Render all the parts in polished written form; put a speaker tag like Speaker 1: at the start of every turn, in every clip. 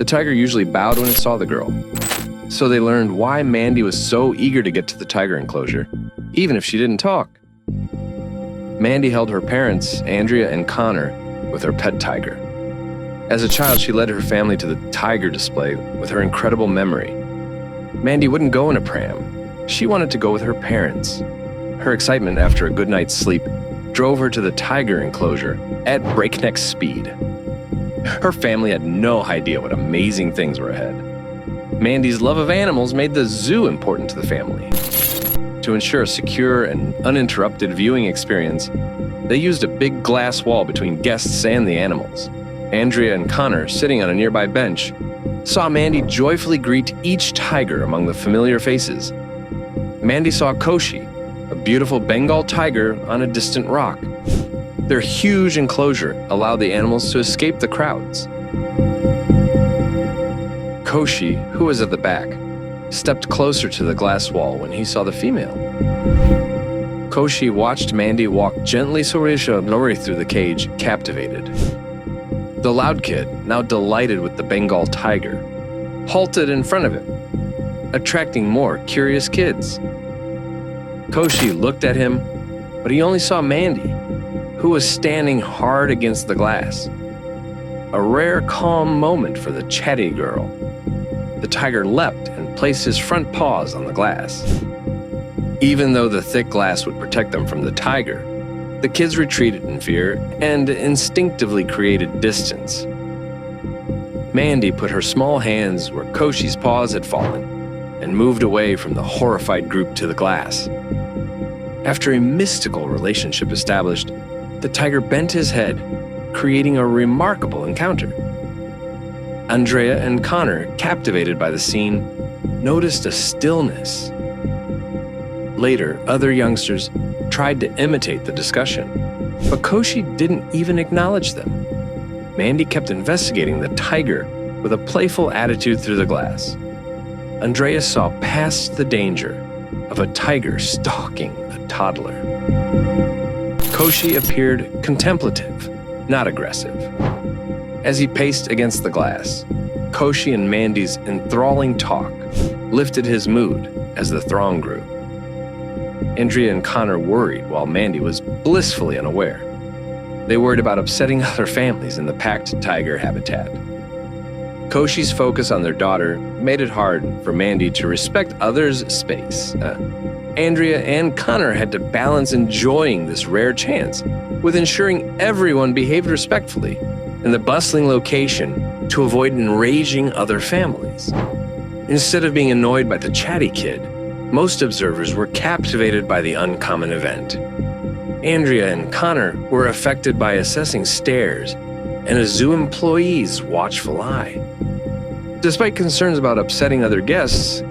Speaker 1: The tiger usually bowed when it saw the girl, so they learned why Mandy was so eager to get to the tiger enclosure, even if she didn't talk. Mandy held her parents, Andrea and Connor, with her pet tiger. As a child, she led her family to the tiger display with her incredible memory. Mandy wouldn't go in a pram. She wanted to go with her parents. Her excitement after a good night's sleep drove her to the tiger enclosure at breakneck speed. Her family had no idea what amazing things were ahead. Mandy's love of animals made the zoo important to the family. To ensure a secure and uninterrupted viewing experience, they used a big glass wall between guests and the animals. Andrea and Connor, sitting on a nearby bench, saw Mandy joyfully greet each tiger among the familiar faces. Mandy saw Koshi, a beautiful Bengal tiger on a distant rock. Their huge enclosure allowed the animals to escape the crowds. Koshi, who was at the back, stepped closer to the glass wall when he saw the female. Koshi watched Mandy walk gently through the cage, captivated. The loud kid, now delighted with the Bengal tiger, halted in front of him, attracting more curious kids. Koshi looked at him, but he only saw Mandy, who was standing hard against the glass. A rare calm moment for the chatty girl. The tiger leapt and placed his front paws on the glass. Even though the thick glass would protect them from the tiger, the kids retreated in fear and instinctively created distance. Mandy put her small hands where Koshi's paws had fallen and moved away from the horrified group to the glass. After a mystical relationship established, the tiger bent his head, creating a remarkable encounter. Andrea and Connor, captivated by the scene, noticed a stillness. Later, other youngsters tried to imitate the discussion, but Koshi didn't even acknowledge them. Mandy kept investigating the tiger with a playful attitude through the glass. Andrea saw past the danger of a tiger stalking a toddler. Koshi appeared contemplative, not aggressive. As he paced against the glass, Koshi and Mandy's enthralling talk lifted his mood as the throng grew. Andrea and Connor worried while Mandy was blissfully unaware. They worried about upsetting other families in the packed tiger habitat. Koshi's focus on their daughter made it hard for Mandy to respect others' space. Andrea and Connor had to balance enjoying this rare chance with ensuring everyone behaved respectfully in the bustling location to avoid enraging other families. Instead of being annoyed by the chatty kid, most observers were captivated by the uncommon event. Andrea and Connor were affected by assessing stares and a zoo employee's watchful eye. Despite concerns about upsetting other guests,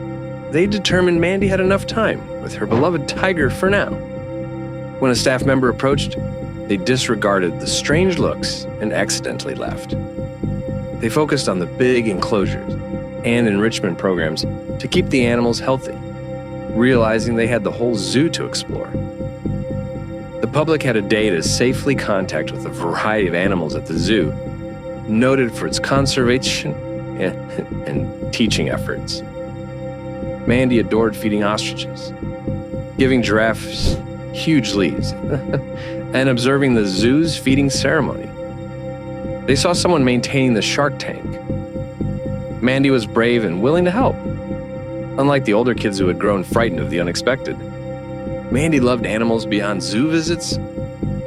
Speaker 1: they determined Mandy had enough time with her beloved tiger for now. When a staff member approached, they disregarded the strange looks and accidentally left. They focused on the big enclosures and enrichment programs to keep the animals healthy, realizing they had the whole zoo to explore. The public had a day to safely contact with a variety of animals at the zoo, noted for its conservation and teaching efforts. Mandy adored feeding ostriches, giving giraffes huge leaves, and observing the zoo's feeding ceremony. They saw someone maintaining the shark tank. Mandy was brave and willing to help. Unlike the older kids who had grown frightened of the unexpected, Mandy loved animals beyond zoo visits.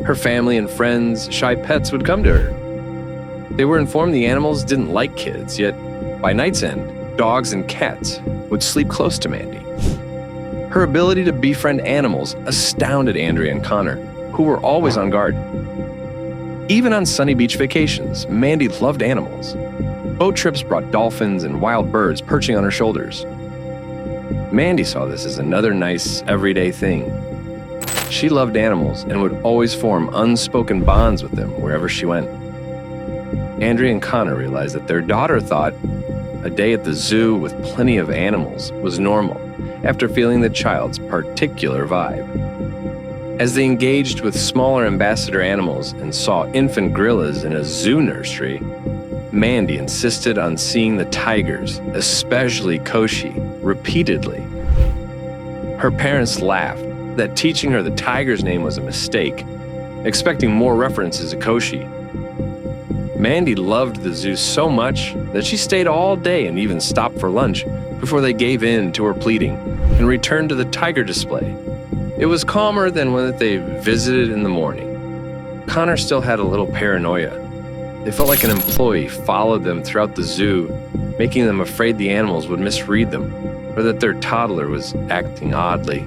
Speaker 1: Her family and friends, shy pets, would come to her. They were informed the animals didn't like kids, yet by night's end, dogs and cats would sleep close to Mandy. Her ability to befriend animals astounded Andrea and Connor, who were always on guard. Even on sunny beach vacations, Mandy loved animals. Boat trips brought dolphins and wild birds perching on her shoulders. Mandy saw this as another nice, everyday thing. She loved animals and would always form unspoken bonds with them wherever she went. Andrea and Connor realized that their daughter thought a day at the zoo with plenty of animals was normal after feeling the child's particular vibe. As they engaged with smaller ambassador animals and saw infant gorillas in a zoo nursery, Mandy insisted on seeing the tigers, especially Koshi, repeatedly. Her parents laughed that teaching her the tiger's name was a mistake, expecting more references to Koshi. Mandy loved the zoo so much that she stayed all day and even stopped for lunch before they gave in to her pleading and returned to the tiger display. It was calmer than when they visited in the morning. Connor still had a little paranoia. They felt like an employee followed them throughout the zoo, making them afraid the animals would misread them or that their toddler was acting oddly.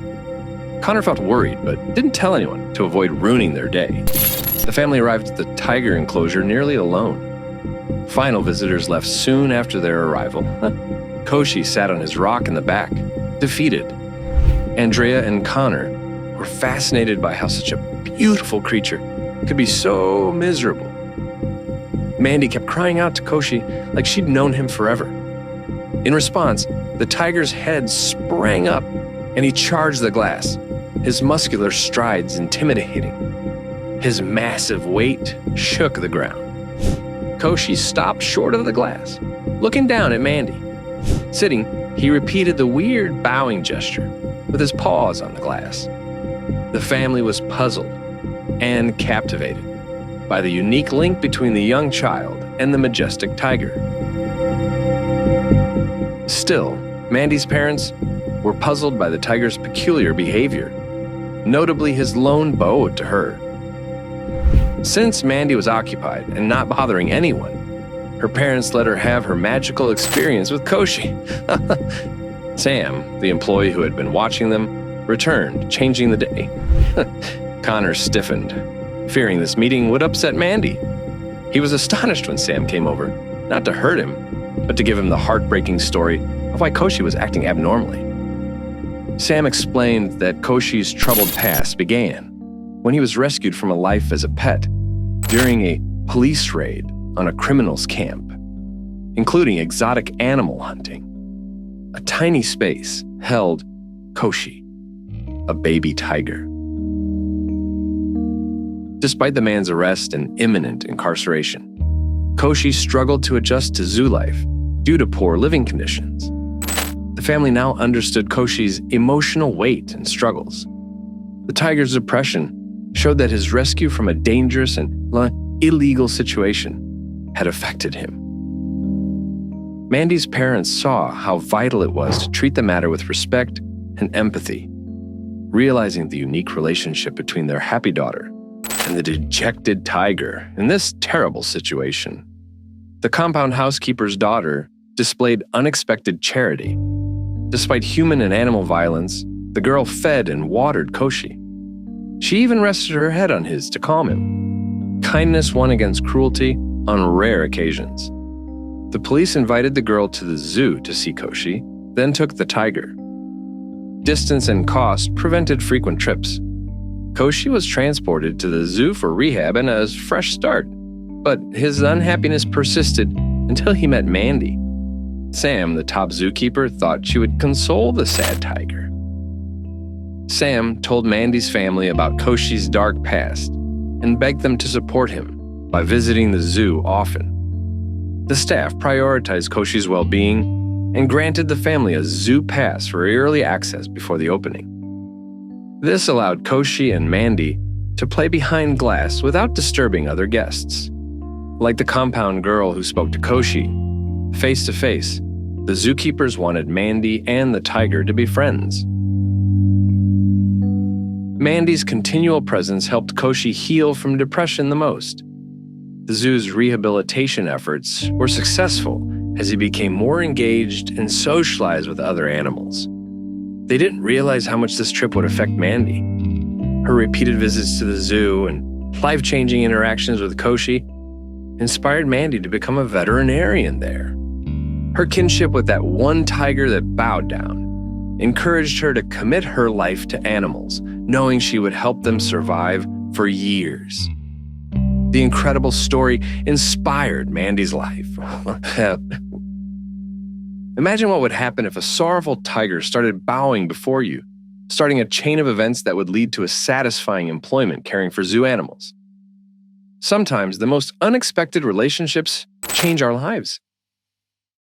Speaker 1: Connor felt worried but didn't tell anyone to avoid ruining their day. The family arrived at the tiger enclosure nearly alone. Final visitors left soon after their arrival. Koshi sat on his rock in the back, defeated. Andrea and Connor were fascinated by how such a beautiful creature could be so miserable. Mandy kept crying out to Koshi like she'd known him forever. In response, the tiger's head sprang up and he charged the glass, his muscular strides intimidating. His massive weight shook the ground. Koshi stopped short of the glass, looking down at Mandy. Sitting, he repeated the weird bowing gesture with his paws on the glass. The family was puzzled and captivated by the unique link between the young child and the majestic tiger. Still, Mandy's parents were puzzled by the tiger's peculiar behavior, notably his lone bow to her. Since Mandy was occupied and not bothering anyone, her parents let her have her magical experience with Koshi. Sam, the employee who had been watching them, returned, changing the day. Connor stiffened, fearing this meeting would upset Mandy. He was astonished when Sam came over, not to hurt him, but to give him the heartbreaking story of why Koshi was acting abnormally. Sam explained that Koshi's troubled past began when he was rescued from a life as a pet during a police raid on a criminals camp, including exotic animal hunting. A tiny space held Koshi, a baby tiger. Despite the man's arrest and imminent incarceration, Koshi struggled to adjust to zoo life due to poor living conditions. The family now understood Koshi's emotional weight and struggles. The tiger's depression showed that his rescue from a dangerous and illegal situation had affected him. Mandy's parents saw how vital it was to treat the matter with respect and empathy, realizing the unique relationship between their happy daughter and the dejected tiger in this terrible situation. The compound housekeeper's daughter displayed unexpected charity. Despite human and animal violence, the girl fed and watered Koshi. She even rested her head on his to calm him. Kindness won against cruelty on rare occasions. The police invited the girl to the zoo to see Koshi, then took the tiger. Distance and cost prevented frequent trips. Koshi was transported to the zoo for rehab and a fresh start, but his unhappiness persisted until he met Mandy. Sam, the top zookeeper, thought she would console the sad tiger. Sam told Mandy's family about Koshi's dark past and begged them to support him by visiting the zoo often. The staff prioritized Koshi's well-being and granted the family a zoo pass for early access before the opening. This allowed Koshi and Mandy to play behind glass without disturbing other guests. Like the compound girl who spoke to Koshi, face to face, the zookeepers wanted Mandy and the tiger to be friends. Mandy's continual presence helped Koshi heal from depression the most. The zoo's rehabilitation efforts were successful as he became more engaged and socialized with other animals. They didn't realize how much this trip would affect Mandy. Her repeated visits to the zoo and life-changing interactions with Koshi inspired Mandy to become a veterinarian there. Her kinship with that one tiger that bowed down encouraged her to commit her life to animals, knowing she would help them survive for years. The incredible story inspired Mandy's life. Imagine what would happen if a sorrowful tiger started bowing before you, starting a chain of events that would lead to a satisfying employment caring for zoo animals. Sometimes the most unexpected relationships change our lives.